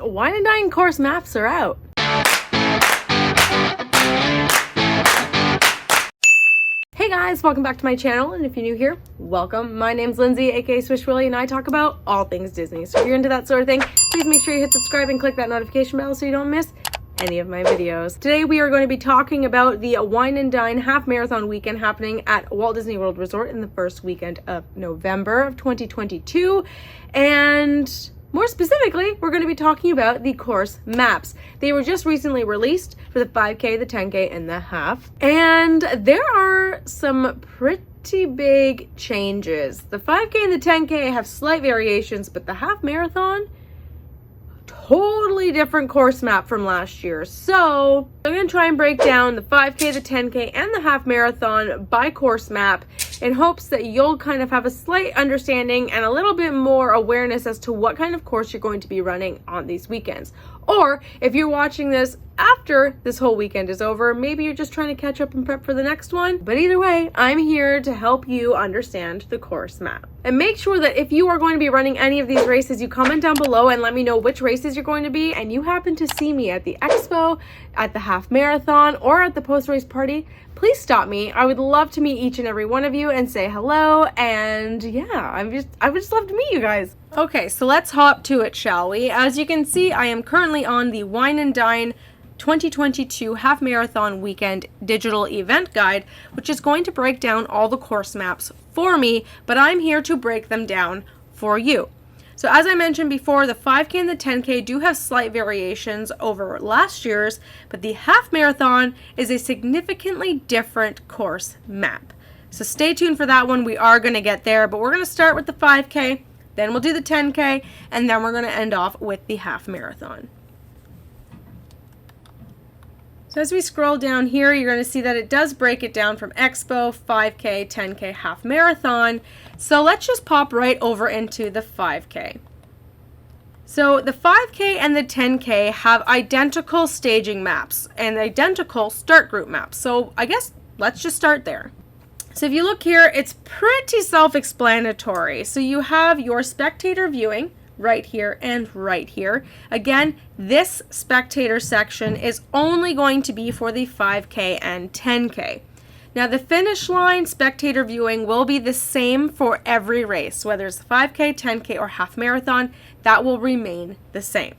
Wine and Dine course maps are out. Hey guys, welcome back to my channel, and if you're new here, welcome. My name's Lindsay, aka SwishWilly, and I talk about all things Disney. So if you're into that sort of thing, please make sure you hit subscribe and click that notification bell so you don't miss any of my videos. Today we are going to be talking about the Wine and Dine half marathon weekend happening at Walt Disney World Resort in the first weekend of November of 2022. And more specifically, we're going to be talking about the course maps. They were just recently released for the 5K, the 10K, and the half. And there are some pretty big changes. The 5K and the 10K have slight variations, but the half marathon, totally different course map from last year. So I'm going to try and break down the 5K, the 10K, and the half marathon by course map in hopes that you'll kind of have a slight understanding and a little bit more awareness as to what kind of course you're going to be running on these weekends. Or if you're watching this after this whole weekend is over, maybe you're just trying to catch up and prep for the next one. But either way, I'm here to help you understand the course map. And make sure that if you are going to be running any of these races, you comment down below and let me know which races you're going to be, and you happen to see me at the expo, at the half marathon, or at the post-race party, please stop me. I would love to meet each and every one of you and say hello. And yeah, I would just love to meet you guys. Okay, so let's hop to it, shall we? As you can see, I am currently on the Wine and Dine 2022 half marathon weekend digital event guide, which is going to break down all the course maps for me, but I'm here to break them down for you. So as I mentioned before, the 5K and the 10K do have slight variations over last year's, but the half marathon is a significantly different course map. So stay tuned for that one. We are going to get there, but we're going to start with the 5K, then we'll do the 10K, and then we're going to end off with the half marathon. So as we scroll down here, you're going to see that it does break it down from Expo, 5K, 10K, half marathon. So let's just pop right over into the 5K. So the 5K and the 10K have identical staging maps and identical start group maps. So I guess let's just start there. So if you look here, it's pretty self-explanatory. So you have your spectator viewing right here and right here. Again, this spectator section is only going to be for the 5K and 10K. Now the finish line spectator viewing will be the same for every race, whether it's 5K, 10K, or half marathon, that will remain the same.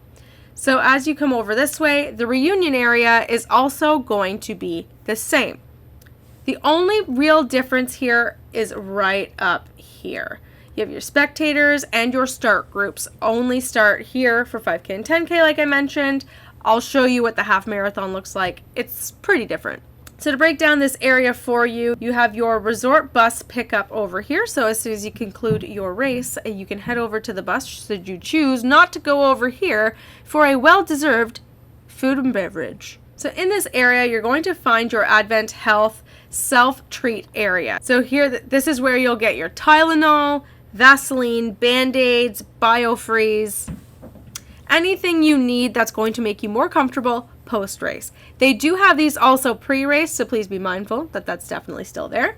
So as you come over this way, the reunion area is also going to be the same. The only real difference here is right up here. You have your spectators and your start groups only start here for 5K and 10K, like I mentioned. I'll show you what the half marathon looks like. It's pretty different. So to break down this area for you, you have your resort bus pickup over here. So as soon as you conclude your race, you can head over to the bus should you choose not to go over here for a well-deserved food and beverage. So in this area, you're going to find your Advent Health self-treat area. So here, this is where you'll get your Tylenol, Vaseline, Band-Aids, BioFreeze, anything you need that's going to make you more comfortable post-race. They do have these also pre-race, so please be mindful that that's definitely still there.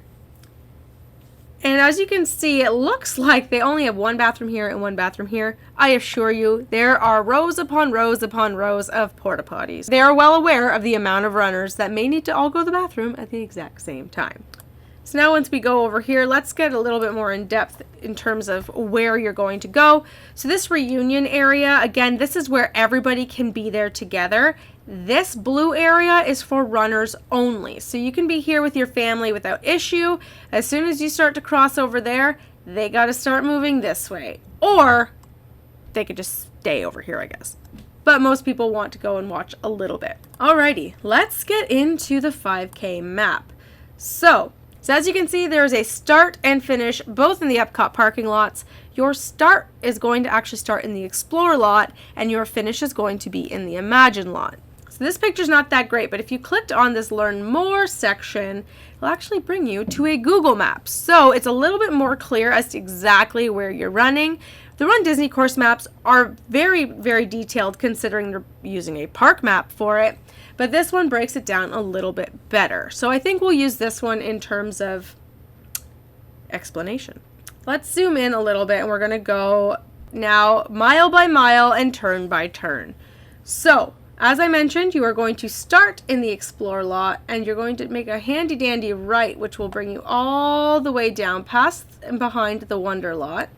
And as you can see, it looks like they only have one bathroom here and one bathroom here. I assure you, there are rows upon rows upon rows of porta potties. They are well aware of the amount of runners that may need to all go to the bathroom at the exact same time. So now once we go over here, let's get a little bit more in depth in terms of where you're going to go. So this reunion area, again, this is where everybody can be there together. This blue area is for runners only. So you can be here with your family without issue. As soon as you start to cross over there, they got to start moving this way. Or they could just stay over here, I guess. But most people want to go and watch a little bit. Alrighty, let's get into the 5K map. So as you can see, there's a start and finish both in the Epcot parking lots. Your start is going to actually start in the Explore lot, and your finish is going to be in the Imagine lot. So this picture's not that great, but if you clicked on this Learn More section, it'll actually bring you to a Google Maps. So it's a little bit more clear as to exactly where you're running. The runDisney course maps are very, very detailed considering they're using a park map for it. But this one breaks it down a little bit better. So I think we'll use this one in terms of explanation. Let's zoom in a little bit, and we're going to go now mile by mile and turn by turn. So, as I mentioned, you are going to start in the Explore lot and you're going to make a handy dandy right, which will bring you all the way down past and behind the Wonder lot.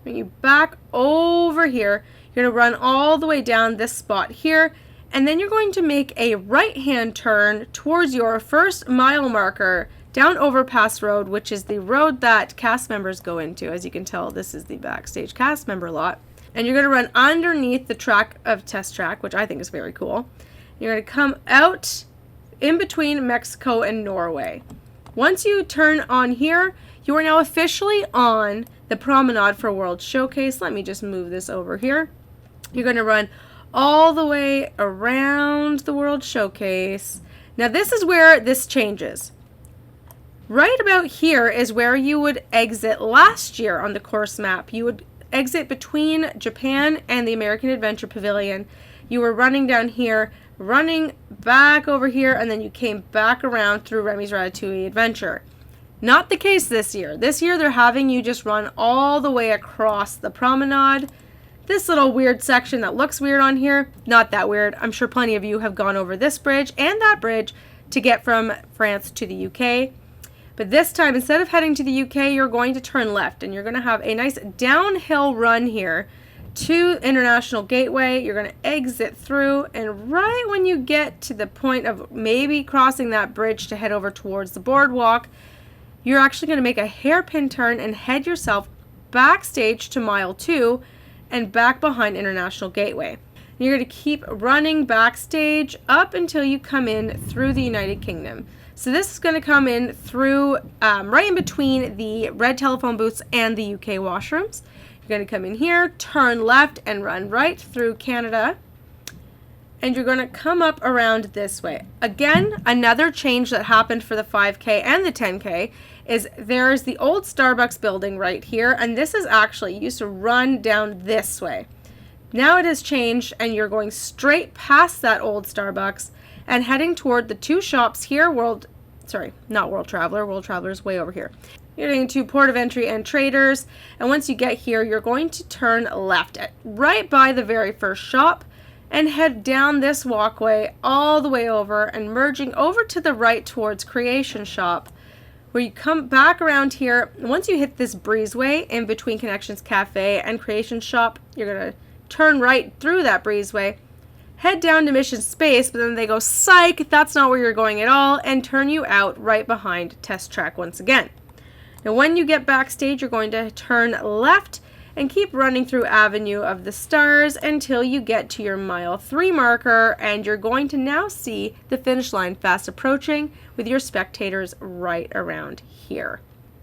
Bring you back over here. You're going to run all the way down this spot here, and then you're going to make a right-hand turn towards your first mile marker down Overpass Road, which is the road that cast members go into. As you can tell, this is the backstage cast member lot. And you're going to run underneath the track of Test Track, which I think is very cool. You're going to come out in between Mexico and Norway. Once you turn on here, you are now officially on the promenade for World Showcase. Let me just move this over here. You're going to run all the way around the World Showcase. Now this is where this changes. Right about here is where you would exit last year on the course map. You would exit between Japan and the American Adventure Pavilion. You were running down here, running back over here, and then you came back around through Remy's Ratatouille Adventure. Not the case this year. This year they're having you just run all the way across the promenade. This little weird section that looks weird on here, not that weird. I'm sure plenty of you have gone over this bridge and that bridge to get from France to the UK. But this time, instead of heading to the UK, you're going to turn left and you're going to have a nice downhill run here to International Gateway. You're going to exit through, and right when you get to the point of maybe crossing that bridge to head over towards the boardwalk, you're actually going to make a hairpin turn and head yourself backstage to mile 2 and back behind International Gateway. You're going to keep running backstage up until you come in through the United Kingdom. So this is going to come in through right in between the red telephone booths and the UK washrooms. You're going to come in here, turn left, and run right through Canada. And you're going to come up around this way. Again, another change that happened for the 5K and the 10K is there's the old Starbucks building right here. And this is actually, you used to run down this way. Now it has changed and you're going straight past that old Starbucks and heading toward the two shops here, World Traveler is way over here. You're getting to Port of Entry and Traders, and once you get here, you're going to turn left right by the very first shop and head down this walkway all the way over and merging over to the right towards Creation Shop, where you come back around here. Once you hit this breezeway in between Connections Cafe and Creation Shop, you're going to turn right through that breezeway, head down to Mission Space, but then they go, psych, that's not where you're going at all, and turn you out right behind Test Track once again. Now when you get backstage, you're going to turn left and keep running through Avenue of the Stars until you get to your mile 3 marker, and you're going to now see the finish line fast approaching with your spectators right around here.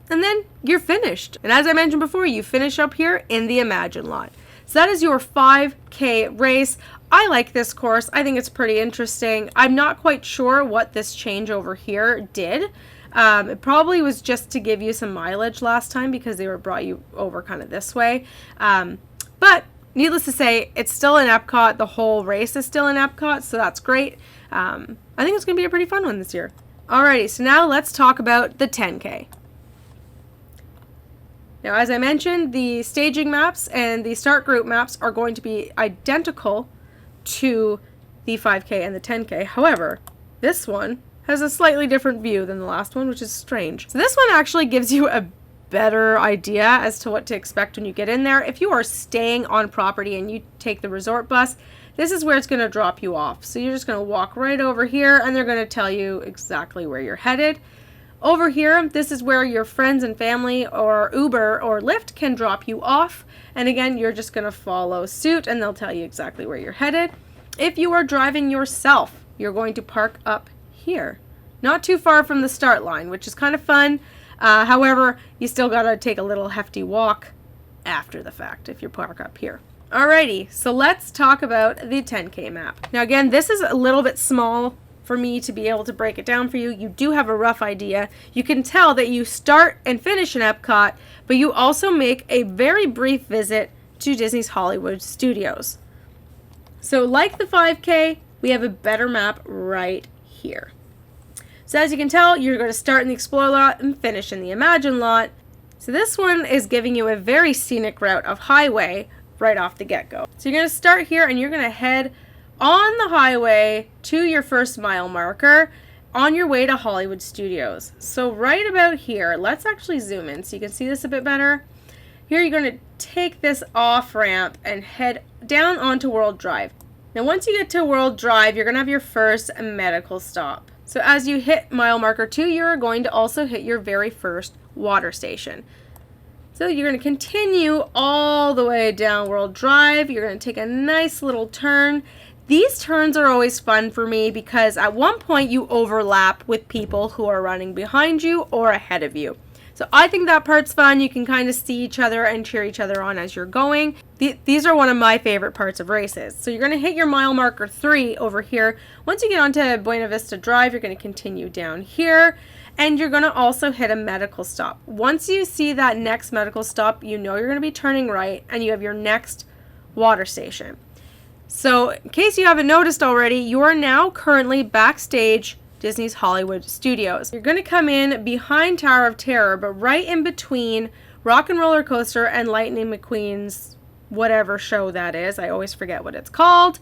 And then you're finished. And as I mentioned before, you finish up here in the Imagine lot. So that is your 5K race. I like this course. I think it's pretty interesting. I'm not quite sure what this change over here did. It probably was just to give you some mileage last time because they brought you over kind of this way. But needless to say, it's still in Epcot. The whole race is still in Epcot, so that's great. I think it's going to be a pretty fun one this year. Alrighty, so now let's talk about the 10K. Now, as I mentioned, the staging maps and the start group maps are going to be identical to the 5K and the 10K. However, this one has a slightly different view than the last one, which is strange. So this one actually gives you a better idea as to what to expect when you get in there. If you are staying on property and you take the resort bus, this is where it's going to drop you off. So you're just going to walk right over here and they're going to tell you exactly where you're headed. Over here, this is where your friends and family or Uber or Lyft can drop you off. And again, you're just going to follow suit and they'll tell you exactly where you're headed. If you are driving yourself, you're going to park up here. Not too far from the start line, which is kind of fun. However, you still got to take a little hefty walk after the fact if you park up here. Alrighty, so let's talk about the 10K map. Now again, this is a little bit small for me to be able to break it down for you. You do have a rough idea. You can tell that you start and finish in Epcot, but you also make a very brief visit to Disney's Hollywood Studios. So like the 5K, we have a better map right here. So as you can tell, you're going to start in the Explore lot and finish in the Imagine lot. So this one is giving you a very scenic route of highway right off the get-go. So you're going to start here and you're going to head on the highway to your first mile marker on your way to Hollywood Studios. So right about here, let's actually zoom in so you can see this a bit better. Here you're going to take this off ramp and head down onto World Drive. Now once you get to World Drive, you're going to have your first medical stop. So as you hit mile marker 2, you're going to also hit your very first water station. So you're going to continue all the way down World Drive. You're going to take a nice little turn. These turns are always fun for me because at one point you overlap with people who are running behind you or ahead of you. So I think that part's fun. You can kind of see each other and cheer each other on as you're going. These are one of my favorite parts of races. So you're going to hit your mile marker 3 over here. Once you get onto Buena Vista Drive, you're going to continue down here. And you're going to also hit a medical stop. Once you see that next medical stop, you know you're going to be turning right and you have your next water station. So in case you haven't noticed already, you are now currently backstage Disney's Hollywood Studios. You're going to come in behind Tower of Terror, but right in between Rock and Roller Coaster and Lightning McQueen's whatever show that is. I always forget what it's called.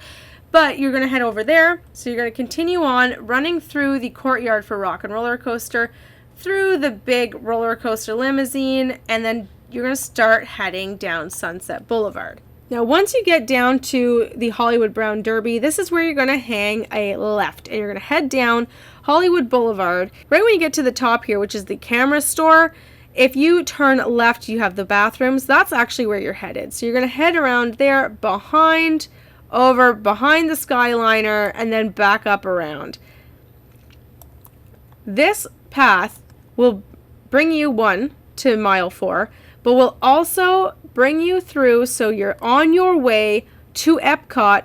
But you're going to head over there. So you're going to continue on running through the courtyard for Rock and Roller Coaster, through the big roller coaster limousine, and then you're going to start heading down Sunset Boulevard. Now, once you get down to the Hollywood Brown Derby, this is where you're going to hang a left, and you're going to head down Hollywood Boulevard. Right when you get to the top here, which is the camera store, if you turn left, you have the bathrooms. That's actually where you're headed. So you're going to head around there behind the Skyliner, and then back up around. This path will bring you to mile 4, but will also bring you through so you're on your way to Epcot,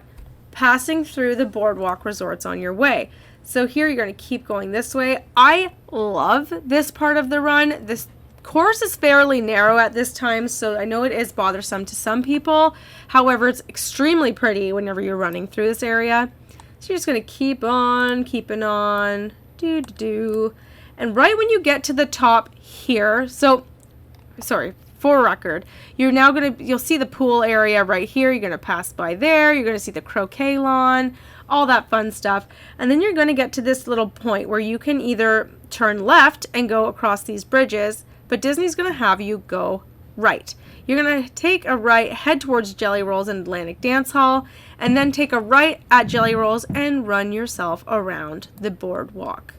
passing through the boardwalk resorts on your way. So here you're going to keep going this way. I love this part of the run. This course is fairly narrow at this time, so I know it is bothersome to some people. However, it's extremely pretty whenever you're running through this area. So you're just going to keep on, keeping on, and right when you get to the top here, for record, you'll see the pool area right here. You're going to pass by there. You're going to see the croquet lawn, all that fun stuff. And then you're going to get to this little point where you can either turn left and go across these bridges, but Disney's going to have you go right. You're going to take a right, head towards Jelly Rolls and Atlantic Dance Hall, and then take a right at Jelly Rolls and run yourself around the boardwalk.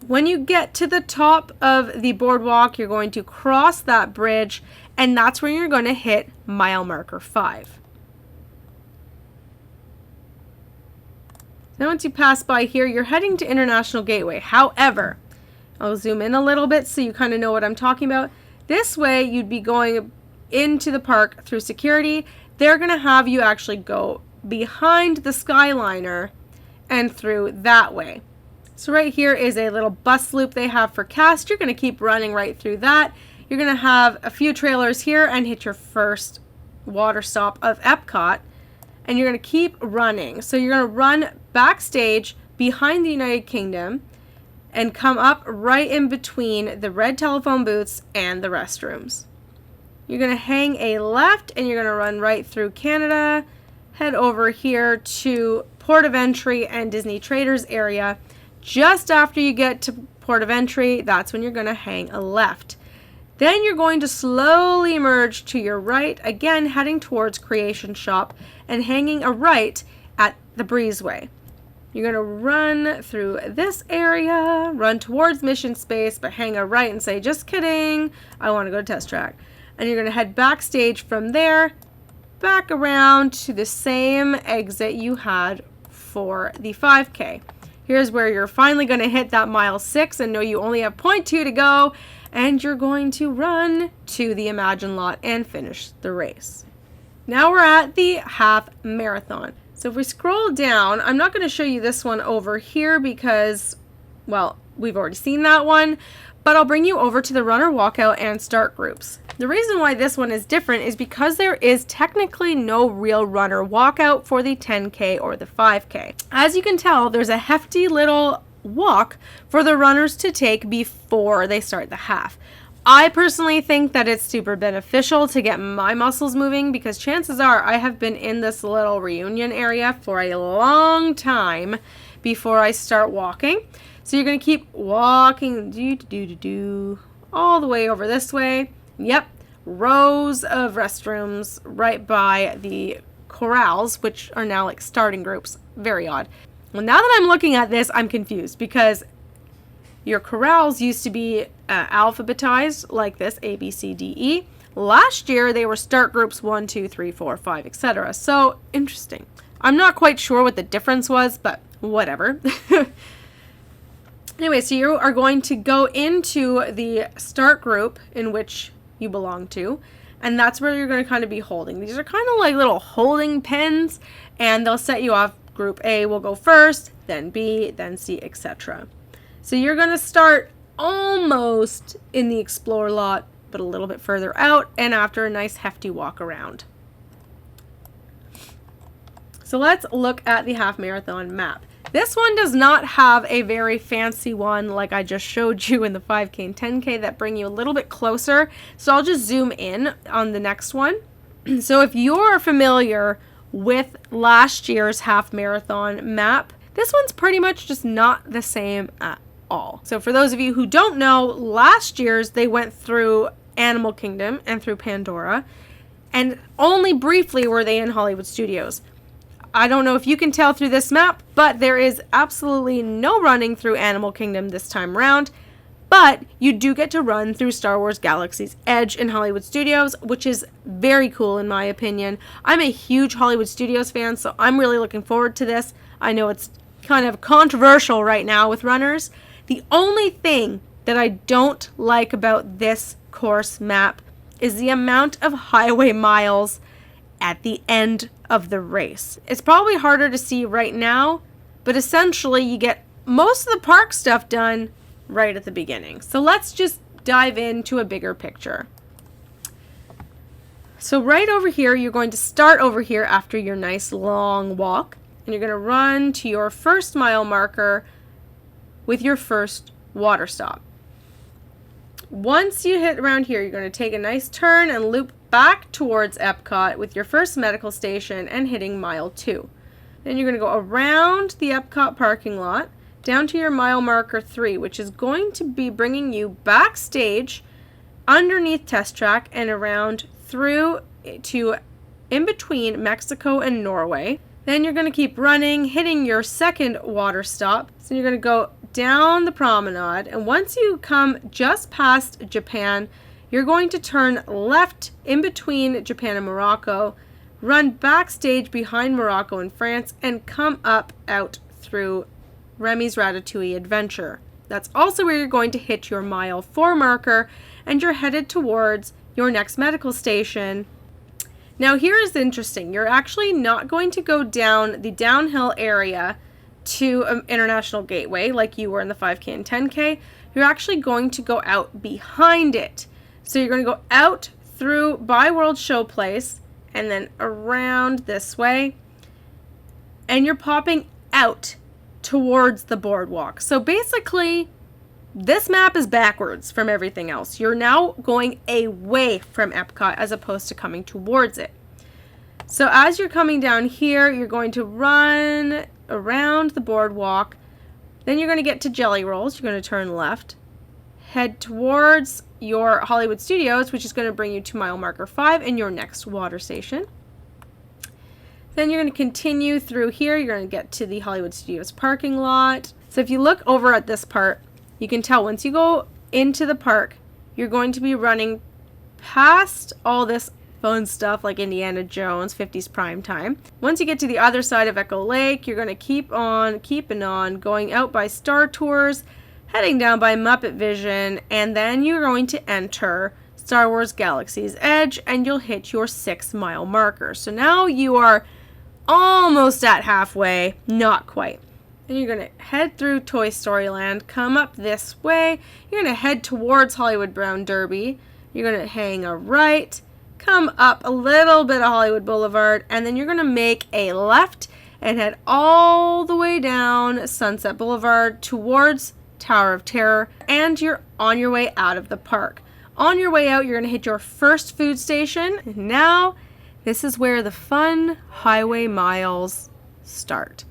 When you get to the top of the boardwalk, you're going to cross that bridge, and that's where you're going to hit mile marker 5. Now once you pass by here, you're heading to International Gateway. However, I'll zoom in a little bit so you kind of know what I'm talking about. This way, you'd be going into the park through security. They're going to have you actually go behind the Skyliner and through that way. So right here is a little bus loop they have for cast. You're going to keep running right through that. You're going to have a few trailers here and hit your first water stop of Epcot. And you're going to keep running. So you're going to run backstage behind the United Kingdom and come up right in between the red telephone booths and the restrooms. You're going to hang a left and you're going to run right through Canada, head over here to Port of Entry and Disney Traders area. Just after you get to Port of Entry, that's when you're going to hang a left. Then you're going to slowly merge to your right, again heading towards Creation Shop and hanging a right at the Breezeway. You're going to run through this area, run towards Mission Space, but hang a right and say, just kidding, I want to go to Test Track. And you're going to head backstage from there, back around to the same exit you had for the 5K. Here's where you're finally going to hit that mile 6 and know you only have 0.2 to go, and you're going to run to the Imagine lot and finish the race. Now we're at the half marathon. So if we scroll down, I'm not going to show you this one over here because, well, we've already seen that one, but I'll bring you over to the runner walkout and start groups. The reason why this one is different is because there is technically no real runner walkout for the 10K or the 5K. As you can tell, there's a hefty little walk for the runners to take before they start the half. I personally think that it's super beneficial to get my muscles moving because chances are I have been in this little reunion area for a long time before I start walking. So you're going to keep walking all the way over this way. Yep, rows of restrooms right by the corrals, which are now like starting groups. Very odd. Well, now that I'm looking at this, I'm confused because your corrals used to be alphabetized like this, A, B, C, D, E. Last year, they were start groups 1, 2, 3, 4, 5, etc. So, interesting. I'm not quite sure what the difference was, but whatever. Anyway, so you are going to go into the start group in which you belong to, and that's where you're going to kind of be holding. These are kind of like little holding pens, and they'll set you off. Group A will go first, then B, then C, etc. So you're going to start almost in the explore lot, but a little bit further out, and after a nice hefty walk around. So let's look at the half marathon map. This one does not have a very fancy one like I just showed you in the 5K and 10K that bring you a little bit closer. So I'll just zoom in on the next one. So if you're familiar with last year's half marathon map, this one's pretty much just not the same at all. So for those of you who don't know, last year's they went through Animal Kingdom and through Pandora, and only briefly were they in Hollywood Studios. I don't know if you can tell through this map, but there is absolutely no running through Animal Kingdom this time around, but you do get to run through Star Wars Galaxy's Edge in Hollywood Studios, which is very cool in my opinion. I'm a huge Hollywood Studios fan, so I'm really looking forward to this. I know it's kind of controversial right now with runners. The only thing that I don't like about this course map is the amount of highway miles at the end of the race. It's probably harder to see right now, but essentially you get most of the park stuff done right at the beginning. So let's just dive into a bigger picture. So right over here, you're going to start over here after your nice long walk, and you're going to run to your first mile marker with your first water stop. Once you hit around here, you're going to take a nice turn and loop back towards Epcot with your first medical station and hitting mile 2. Then you're going to go around the Epcot parking lot down to your mile marker 3, which is going to be bringing you backstage underneath Test Track and around through to in between Mexico and Norway. Then you're going to keep running, hitting your second water stop. So you're going to go down the promenade, and once you come just past Japan, you're going to turn left in between Japan and Morocco, run backstage behind Morocco and France, and come up out through Remy's Ratatouille Adventure. That's also where you're going to hit your mile 4 marker, and you're headed towards your next medical station. Now here is interesting. You're actually not going to go down the downhill area to International Gateway like you were in the 5K and 10K. You're actually going to go out behind it. So you're going to go out through by World Showplace and then around this way, and you're popping out towards the boardwalk. So basically, this map is backwards from everything else. You're now going away from Epcot as opposed to coming towards it. So as you're coming down here, you're going to run around the boardwalk. Then you're going to get to Jelly Rolls. You're going to turn left, head towards your Hollywood Studios, which is going to bring you to mile marker 5 and your next water station. Then you're going to continue through here. You're going to get to the Hollywood Studios parking lot. So if you look over at this part, you can tell once you go into the park, you're going to be running past all this fun stuff like Indiana Jones, 50s prime time. Once you get to the other side of Echo Lake, you're going to keep on keeping on, going out by Star Tours, heading down by Muppet Vision, and then you're going to enter Star Wars Galaxy's Edge, and you'll hit your 6 mile marker. So now you are almost at halfway, not quite. Then you're going to head through Toy Story Land, come up this way, you're going to head towards Hollywood Brown Derby, you're going to hang a right, come up a little bit of Hollywood Boulevard, and then you're going to make a left and head all the way down Sunset Boulevard towards Tower of Terror, and you're on your way out of the park. On your way out, you're going to hit your first food station. And now, this is where the fun highway miles start.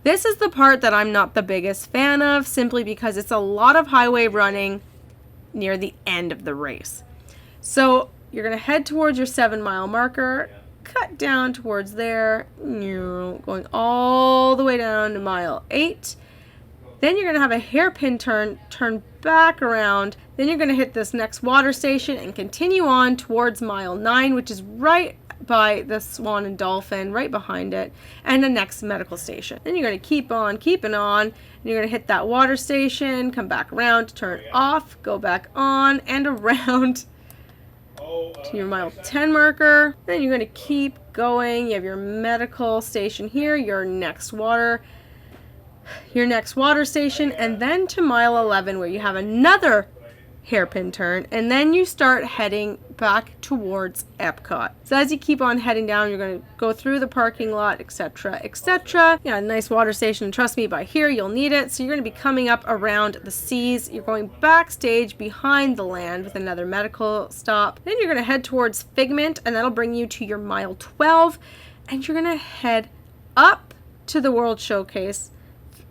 This is the part that I'm not the biggest fan of, simply because it's a lot of highway running near the end of the race. So you're going to head towards your 7-mile marker, cut down towards there, going all the way down to mile 8. Then you're going to have a hairpin turn back around. Then you're going to hit this next water station and continue on towards mile 9, which is right by the Swan and Dolphin, right behind it, and the next medical station. Then you're going to keep on keeping on, and you're going to hit that water station, come back around, turn off, go back on and around to your mile 10 marker. Then you're going to keep going. You have your medical station here, your next water station, and then to mile 11 where you have another hairpin turn, and then you start heading back towards Epcot. So as you keep on heading down, you're going to go through the parking lot, etc., etc. Yeah, nice water station. Trust me, by here you'll need it. So you're going to be coming up around the seas. You're going backstage behind the land with another medical stop. Then you're going to head towards Figment, and that'll bring you to your mile 12, and you're going to head up to the World Showcase.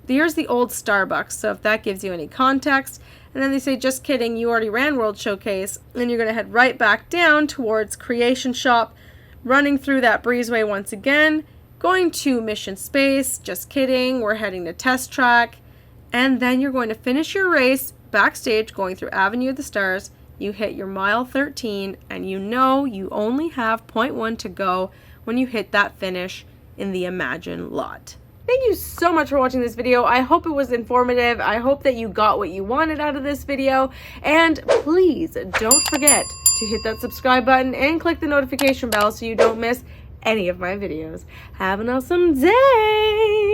Here's the old Starbucks, so if that gives you any context. And then they say, just kidding, you already ran World Showcase. And you're going to head right back down towards Creation Shop, running through that breezeway once again, going to Mission Space, just kidding, we're heading to Test Track. And then you're going to finish your race backstage, going through Avenue of the Stars. You hit your mile 13, and you know you only have 0.1 to go when you hit that finish in the Imagine lot. Thank you so much for watching this video. I hope it was informative. I hope that you got what you wanted out of this video. And please don't forget to hit that subscribe button and click the notification bell so you don't miss any of my videos. Have an awesome day!